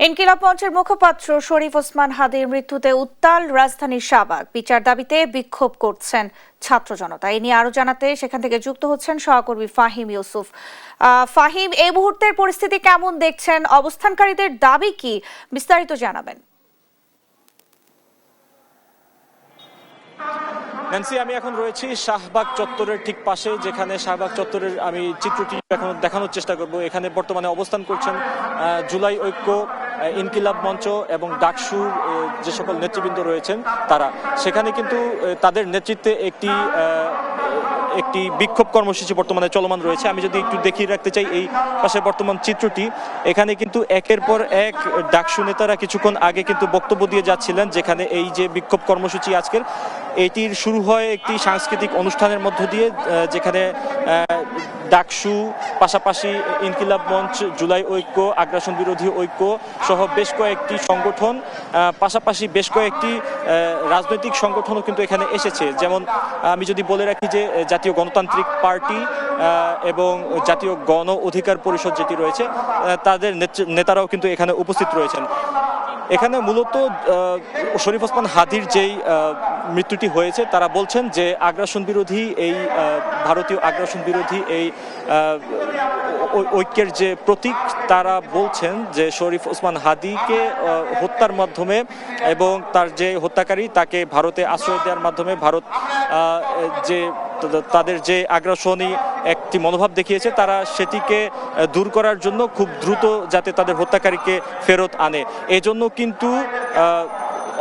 ইনকিলাব মঞ্চের মুখপাত্র শরীফ ওসমান হাদির মৃত্যুতে উত্তাল রাজধানীর শাহবাগ। বিচার দাবিতে বিক্ষোভ করছেন ছাত্র জনতা। এই নিয়ে আরো জানাতে সেখান থেকে যুক্ত হচ্ছেন সহকর্মী ফাহিম ইউসুফ। ফাহিম, এই মুহূর্তের পরিস্থিতি কেমন দেখছেন? অবস্থানকারীদের দাবি কি, বিস্তারিত জানাবেন। ন্যান্সি, আমি এখন রয়েছি শাহবাগ চত্বরের ঠিক পাশে, যেখানে শাহবাগ চত্বরের আমি চিত্রটি এখন দেখানোর চেষ্টা করব। এখানে বর্তমানে অবস্থান করছেন জুলাই ঐক্য, ইনকিলাব মঞ্চ এবং ডাকসুর যে সকল নেতৃবৃন্দ রয়েছেন তারা। সেখানে কিন্তু তাদের নেতৃত্বে একটি বিক্ষোভ কর্মসূচি বর্তমানে চলমান রয়েছে। আমি যদি একটু দেখিয়ে রাখতে চাই এই পাশে বর্তমান চিত্রটি, এখানে কিন্তু একের পর এক ডাকসু নেতারা কিছুক্ষণ আগে কিন্তু বক্তব্য দিয়ে যাচ্ছিলেন, যেখানে এই যে বিক্ষোভ কর্মসূচি আজকের, এটির শুরু হয় একটি সাংস্কৃতিক অনুষ্ঠানের মধ্য দিয়ে, যেখানে ডাকসু পাশাপাশি ইনকিলাব মঞ্চ, জুলাই ঐক্য, আগ্রাসন বিরোধী ঐক্য সহ বেশ কয়েকটি সংগঠন, পাশাপাশি বেশ কয়েকটি রাজনৈতিক সংগঠনও কিন্তু এখানে এসেছে। যেমন আমি যদি বলে রাখি যে জাতীয় গণতান্ত্রিক পার্টি এবং জাতীয় গণ অধিকার পরিষদ যেটি রয়েছে, তাদের নেতারাও কিন্তু এখানে উপস্থিত রয়েছেন। এখানে মূলত শরীফ ওসমান হাদির যেই মৃত্যুটি হয়েছে, তারা বলছেন যে আগ্রাসন বিরোধী এই ভারতীয় আগ্রাসন বিরোধী এই ঐক্যের যে প্রতীক, তারা বলছেন যে শরীফ ওসমান হাদিকে হত্যার মাধ্যমে এবং তার যে হত্যাকারী তাকে ভারতে আশ্রয় দেওয়ার মাধ্যমে ভারত যে তাদের যে আগ্রাসনী একটি মনোভাব দেখিয়েছে, তারা সেটিকে দূর করার জন্য খুব দ্রুত যাতে তাদের হত্যাকারীকে ফেরত আনে, এজন্য কিন্তু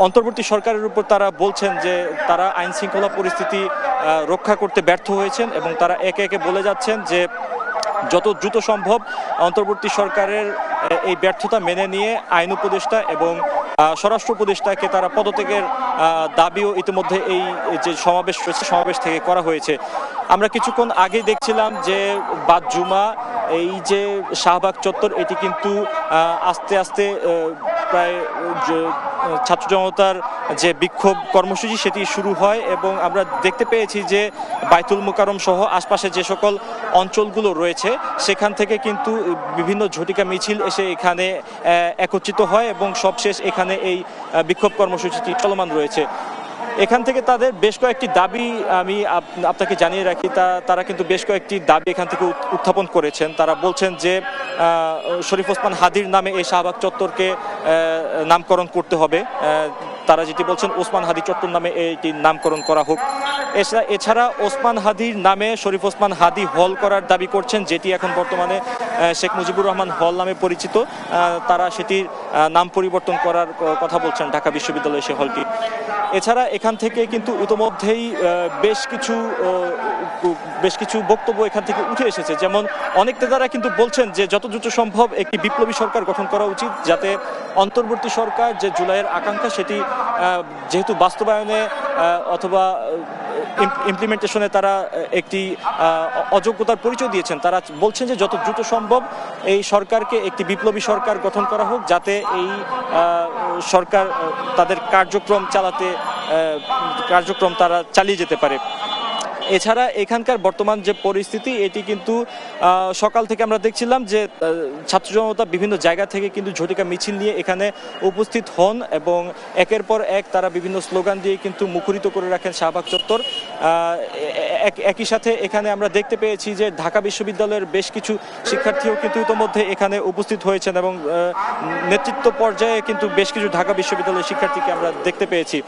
অন্তর্বর্তী সরকারের উপর তারা বলছেন যে তারা আইন শৃঙ্খলা পরিস্থিতি রক্ষা করতে ব্যর্থ হয়েছেন এবং তারা একে একে বলে যাচ্ছেন যে যত দ্রুত সম্ভব অন্তর্বর্তী সরকারের এই ব্যর্থতা মেনে নিয়ে আইন উপদেষ্টা এবং স্বরাষ্ট্র উপদেষ্টাকে তারা পদত্যাগের দাবিও ইতিমধ্যে এই যে সমাবেশ রয়েছে, সমাবেশ থেকে করা হয়েছে। আমরা কিছুক্ষণ আগে দেখছিলাম যে বাদ জুমা এই যে শাহবাগ চত্বর, এটি কিন্তু আস্তে আস্তে প্রায় ছাত্র জনতার যে বিক্ষোভ কর্মসূচি সেটি শুরু হয় এবং আমরা দেখতে পেয়েছি যে বাইতুল মোকাররম সহ আশপাশে যে সকল অঞ্চলগুলো রয়েছে সেখান থেকে কিন্তু বিভিন্ন ঝটিকা মিছিল এসে এখানে একত্রিত হয় এবং সবশেষ এখানে এই বিক্ষোভ কর্মসূচিটি চলমান রয়েছে। এখান থেকে তাদের বেশ কয়েকটি দাবি আমি আপনাকে জানিয়ে রাখি, তারা কিন্তু বেশ কয়েকটি দাবি এখান থেকে উত্থাপন করেছেন। তারা বলছেন যে শরীফ ওসমান হাদির নামে এই শাহবাগ চত্বরকে নামকরণ করতে হবে। তারা যেটি বলছেন ওসমান হাদি চত্বর নামে এইটি নামকরণ করা হোক। এছাড়া ওসমান হাদির নামে শরীফ ওসমান হাদি হল করার দাবি করছেন, যেটি এখন বর্তমানে শেখ মুজিবুর রহমান হল নামে পরিচিত। তারা সেটির নাম পরিবর্তন করার কথা বলছেন, ঢাকা বিশ্ববিদ্যালয়ের সে হলটি। এছাড়া এখান থেকে কিন্তু ইতোমধ্যেই বেশ কিছু বক্তব্য এখান থেকে উঠে এসেছে। যেমন অনেক নেতারা কিন্তু বলছেন যে যত দ্রুত সম্ভব একটি বিপ্লবী সরকার গঠন করা উচিত, যাতে অন্তর্বর্তী সরকার যে জুলাইয়ের আকাঙ্ক্ষা সেটি যেহেতু বাস্তবায়নে অথবা ইমপ্লিমেন্টেশনে তারা একটি অযোগ্যতার পরিচয় দিয়েছেন, তারা বলছেন যে যত দ্রুত সম্ভব এই সরকারকে একটি বিপ্লবী সরকার গঠন করা হোক, যাতে এই সরকার তাদের কার্যক্রম তারা চালিয়ে যেতে পারে। এছাড়া এখানকার বর্তমান যে পরিস্থিতি, এটি কিন্তু সকাল থেকে আমরা দেখছিলাম যে ছাত্র জনতা বিভিন্ন জায়গা থেকে কিন্তু ঝটিকা মিছিল নিয়ে এখানে উপস্থিত হন এবং একের পর এক তারা বিভিন্ন স্লোগান দিয়ে কিন্তু মুখরিত করে রাখেন শাহবাগ চত্বর। একই সাথে এখানে আমরা দেখতে পেয়েছি যে ঢাকা বিশ্ববিদ্যালয়ের বেশ কিছু শিক্ষার্থীও কিন্তু ইতোমধ্যে এখানে উপস্থিত হয়েছেন এবং নেতৃত্ব পর্যায়ে কিন্তু বেশ কিছু ঢাকা বিশ্ববিদ্যালয়ের শিক্ষার্থীকে আমরা দেখতে পেয়েছি।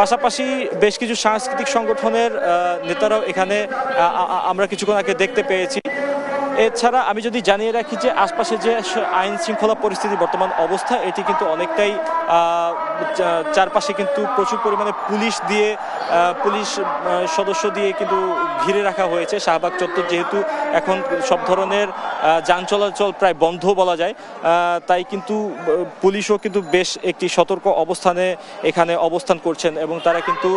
পাশাপাশি বেশ কিছু সাংস্কৃতিক সংগঠনের নেতারাও এখানে আমরা কিছুক্ষণ আগে দেখতে পেয়েছি। এছাড়া আমি যদি জানিয়ে রাখি যে আশপাশে যে আইন শৃঙ্খলা পরিস্থিতি বর্তমান অবস্থা, এটি কিন্তু অনেকটাই চারপাশে কিন্তু প্রচুর পরিমাণে পুলিশ সদস্য দিয়ে কিন্তু ঘিরে রাখা হয়েছে শাহবাগ চত্বর, যেহেতু এখন সব ধরনের যান চলাচল প্রায় বন্ধ বলা যায়, তাই কিন্তু পুলিশও কিন্তু বেশ একটি সতর্ক অবস্থানে এখানে অবস্থান করছেন এবং তারা কিন্তু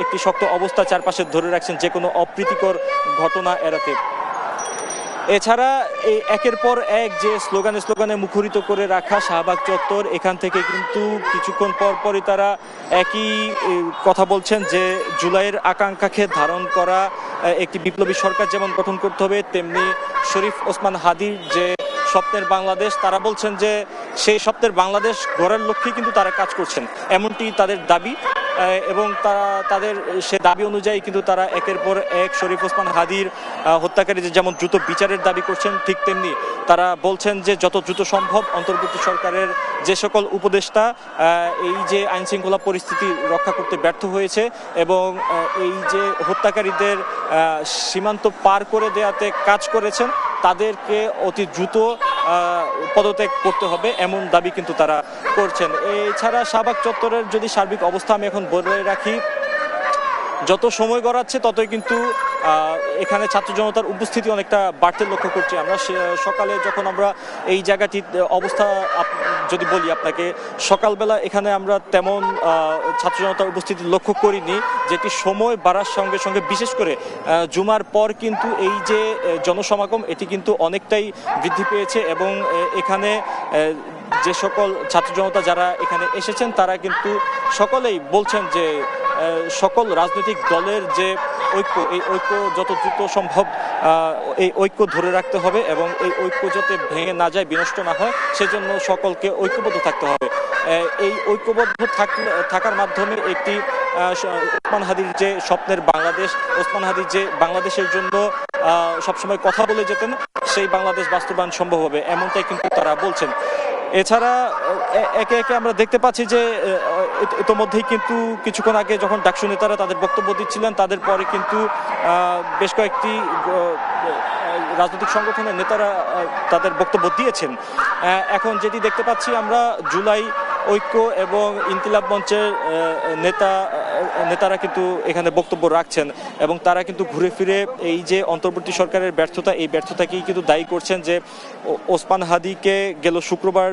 একটি শক্ত অবস্থা চারপাশে ধরে রাখছেন যে কোনো অপ্রীতিকর ঘটনা এড়াতে। এছাড়া এই একের পর এক যে স্লোগানে মুখরিত করে রাখা শাহবাগ চত্বর, এখান থেকে কিন্তু কিছুক্ষণ পরই তারা একই কথা বলছেন যে জুলাইয়ের আকাঙ্ক্ষাকে ধারণ করা একটি বিপ্লবী সরকার যেমন গঠন করতে হবে, তেমনি শরীফ ওসমান হাদির যে স্বপ্নের বাংলাদেশ, তারা বলছেন যে সেই স্বপ্নের বাংলাদেশ গড়ার লক্ষ্যে কিন্তু তারা কাজ করছেন, এমনটি তাদের দাবি। এবং তারা তাদের সে দাবি অনুযায়ী কিন্তু তারা একের পর এক শরীফ ওসমান হাদির হত্যাকারীদের যেমন দ্রুত বিচারের দাবি করছেন, ঠিক তেমনি তারা বলছেন যে যত দ্রুত সম্ভব অন্তর্বর্তী সরকারের যে সকল উপদেষ্টা এই যে আইন শৃঙ্খলা পরিস্থিতি রক্ষা করতে ব্যর্থ হয়েছে এবং এই যে হত্যাকারীদের সীমান্ত পার করে দেওয়াতে কাজ করেছেন, তাদেরকে অতি দ্রুত পদত্যাগ করতে হবে, এমন দাবি কিন্তু তারা করছেন। এছাড়া শাহবাগ চত্বরের যদি সার্বিক অবস্থা আমি এখন বলে রাখি, যত সময় গড়াচ্ছে ততই কিন্তু এখানে ছাত্র জনতার উপস্থিতি অনেকটা বাড়তে লক্ষ্য করছি আমরা। সকালে যখন আমরা এই জায়গাটির অবস্থা যদি বলি আপনাকে, সকালবেলা এখানে আমরা তেমন ছাত্র জনতার উপস্থিতি লক্ষ্য করিনি, যেটি সময় বাড়ার সঙ্গে সঙ্গে বিশেষ করে জুমার পর কিন্তু এই যে জনসমাগম এটি কিন্তু অনেকটাই বৃদ্ধি পেয়েছে এবং এখানে যে সকল ছাত্র জনতা যারা এখানে এসেছেন তারা কিন্তু সকলেই বলছেন যে সকল রাজনৈতিক দলের যে ঐক্য, এই ঐক্য যত দ্রুত সম্ভব এই ঐক্য ধরে রাখতে হবে এবং এই ঐক্য যাতে ভেঙে না যায়, বিনষ্ট না হয়, সেজন্য সকলকে ঐক্যবদ্ধ থাকতে হবে। এই ঐক্যবদ্ধ থাকার মাধ্যমে একটি ওসমান হাদির যে স্বপ্নের বাংলাদেশ, ওসমান হাদির যে বাংলাদেশের জন্য সবসময় কথা বলে যেতেন, সেই বাংলাদেশ বাস্তবায়ন সম্ভব হবে, এমনটাই কিন্তু তারা বলছেন। এছাড়া একে একে আমরা দেখতে পাচ্ছি যে ইতোমধ্যেই কিন্তু কিছুক্ষণ আগে যখন ডাকসু নেতারা তাদের বক্তব্য দিচ্ছিলেন, তাদের পরে কিন্তু বেশ কয়েকটি রাজনৈতিক সংগঠনের নেতারা তাদের বক্তব্য দিয়েছেন। এখন যেটি দেখতে পাচ্ছি আমরা, জুলাই ঐক্য এবং ইনকিলাব মঞ্চের নেতারা কিন্তু এখানে বক্তব্য রাখছেন এবং তারা কিন্তু ঘুরে ফিরে এই যে অন্তর্বর্তী সরকারের ব্যর্থতা, এই ব্যর্থতাকেই কিন্তু দায়ী করছেন যে ওসমান হাদিকে গেল শুক্রবার